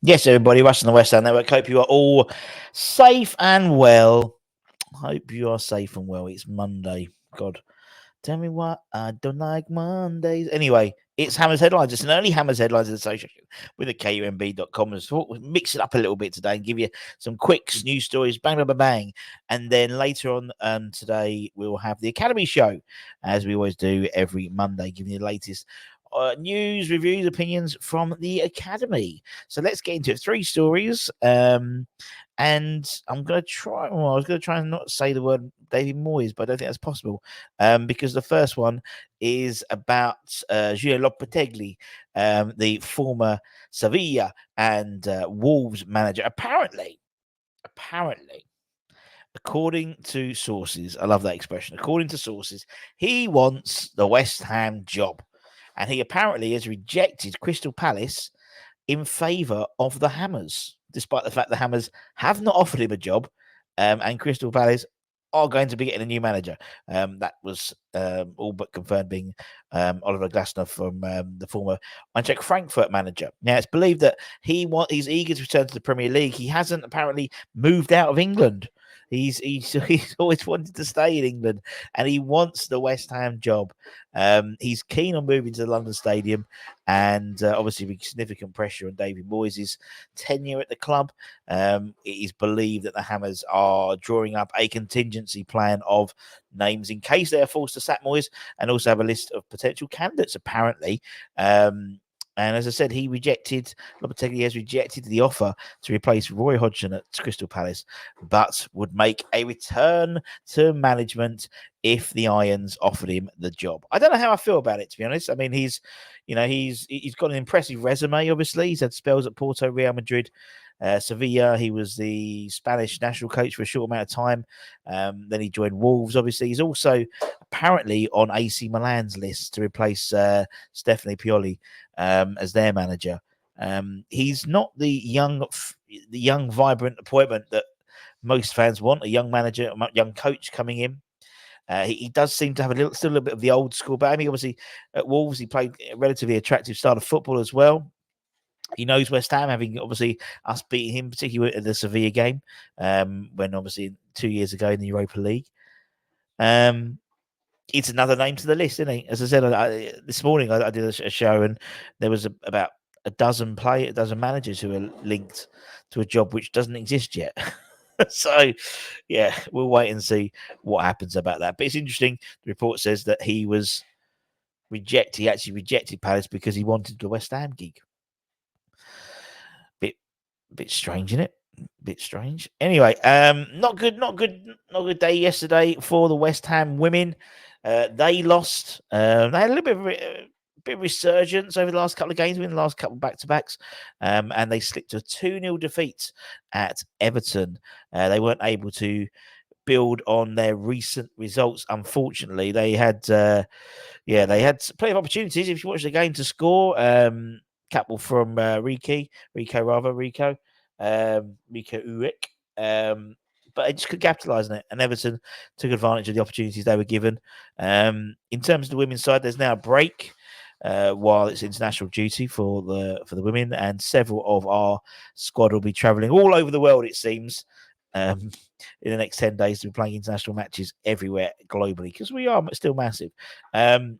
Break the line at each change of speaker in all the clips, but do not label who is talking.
Yes, everybody, Russ on the West Ham Network. Hope you are all safe and well. Hope you are safe and well. It's Monday. God, tell me what I don't like Mondays. Anyway, it's Hammers Headlines. It's an early Hammers Headlines in association with the KUMB.com. So we'll mix it up a little bit today and give you some quick news stories, bang, bang, bang, bang. And then later on today, we'll have the Academy Show, as we always do every Monday, giving you the latest news, reviews, opinions from the Academy. So let's get into it. 3 stories. And I'm going to try, I was going to try and not say the word David Moyes, but I don't think that's possible. Because the first one is about Julien Lopetegui, the former Sevilla and Wolves manager. Apparently, according to sources, I love that expression. According to sources, he wants the West Ham job. And he apparently has rejected Crystal Palace in favour of the Hammers, despite the fact the Hammers have not offered him a job, and Crystal Palace are going to be getting a new manager. That was all but confirmed, being Oliver Glasner from the former Eintracht Frankfurt manager. Now, it's believed that he's eager to return to the Premier League. He hasn't apparently moved out of England. He's always wanted to stay in England, and he wants the West Ham job. He's keen on moving to the London Stadium, and obviously with significant pressure on David Moyes' tenure at the club. It is believed that the Hammers are drawing up a contingency plan of names in case they are forced to sack Moyes, and also have a list of potential candidates, apparently. And as I said, Lopetegui has rejected the offer to replace Roy Hodgson at Crystal Palace, but would make a return to management if the Irons offered him the job. I don't know how I feel about it, to be honest. I mean, he's got an impressive resume, obviously. He's had spells at Porto, Real Madrid, Sevilla. He was the Spanish national coach for a short amount of time. Then he joined Wolves, obviously. He's also apparently on AC Milan's list to replace Stefano Pioli as their manager. He's not the young, vibrant appointment that most fans want, a young manager, a young coach coming in. He does seem to have still a little bit of the old school, but I mean, obviously at Wolves, he played a relatively attractive style of football as well. He knows West Ham, having obviously us beating him, particularly at the Sevilla game, when obviously 2 years ago in the Europa League. It's another name to the list, isn't he? As I said, this morning I did a show, and there was about a dozen managers who are linked to a job which doesn't exist yet. So, yeah, we'll wait and see what happens about that. But it's interesting. The report says that he was rejected. He actually rejected Palace because he wanted the West Ham gig. Bit strange, isn't it? Bit strange. Anyway, not good day yesterday for the West Ham women. They lost. They had a little bit of resurgence over the last couple of games, in the last couple of back-to-backs, and they slipped to a 2-0 defeat at Everton. They weren't able to build on their recent results. Unfortunately, they had plenty of opportunities. If you watch the game, to score. Couple from Rico Urik, but they just could capitalise on it, and Everton took advantage of the opportunities they were given. In terms of the women's side, there's now a break while it's international duty for the women, and several of our squad will be travelling all over the world, it seems, in the next 10 days to be playing international matches everywhere globally, because we are still massive. And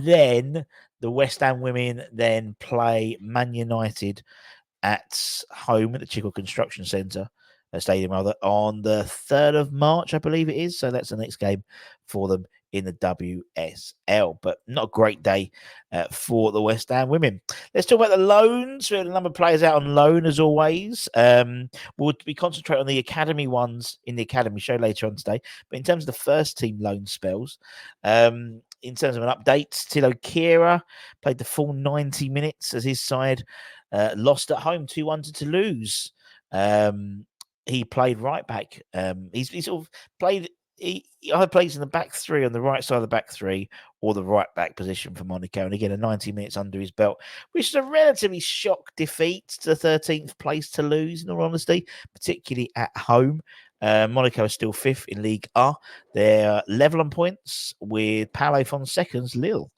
then the West Ham women then play Man United at home at the Chickle Construction Centre, Stadium rather, on the 3rd of March, I believe it is. So that's the next game for them in the WSL. But not a great day for the West Ham women. Let's talk about the loans. We have a number of players out on loan, as always. We'll be concentrating on the academy ones in the academy show later on today. But in terms of the first team loan spells, in terms of an update, Tilo Kehrer played the full 90 minutes as his side lost at home 2-1 to Toulouse. He played right back. He's sort of played he either plays in the back three, on the right side of the back three, or the right back position for Monaco. And again, a 90 minutes under his belt, which is a relatively shock defeat to the 13th place to lose, in all honesty, particularly at home. Monaco is still 5th in League A. They're level on points with Paulo Fonseca's Lille.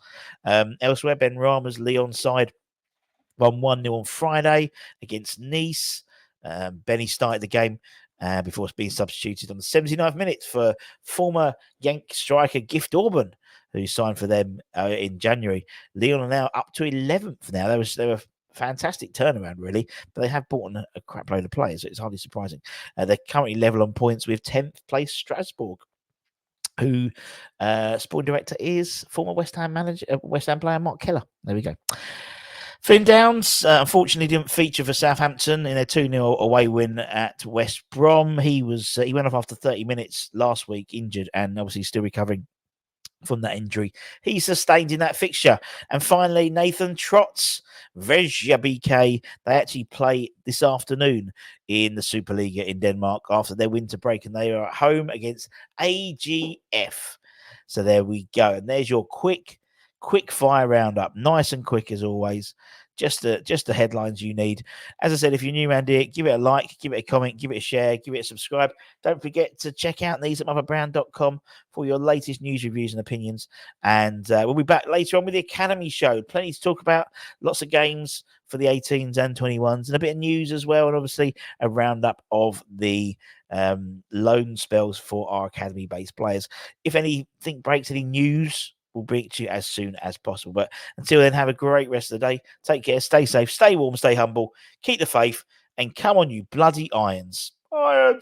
Elsewhere, Ben Rama's Lyon side won 1-0 on Friday against Nice. Benny started the game before being substituted on the 79th minute for former Yank striker Gift Orban, who signed for them in January. Lyon are now up to 11th now. They were fantastic turnaround, really, but they have bought a crap load of players, so it's hardly surprising. They're currently level on points with 10th place Strasbourg, who sporting director is former West Ham player Mark Keller. There we go. Finn Downs, unfortunately, didn't feature for Southampton in their 2-0 away win at West Brom. He went off after 30 minutes last week, injured, and obviously still recovering from that injury he sustained in that fixture. And finally, Nathan Trott's Vejja BK. They actually play this afternoon in the Superliga in Denmark after their winter break, and they are at home against AGF. So there we go. And there's your quick fire roundup. Nice and quick as always. Just the headlines you need. As I said, if you're new around here, give it a like, give it a comment, give it a share, give it a subscribe. Don't forget to check out these at motherbrand.com for your latest news, reviews, and opinions. And we'll be back later on with the Academy Show. Plenty to talk about. Lots of games for the 18s and 21s, and a bit of news as well. And obviously a roundup of the loan spells for our Academy-based players. If anything breaks, any news, we'll bring it to you as soon as possible. But until then, have a great rest of the day. Take care, stay safe, stay warm, stay humble, keep the faith, and come on, you bloody Irons. Irons!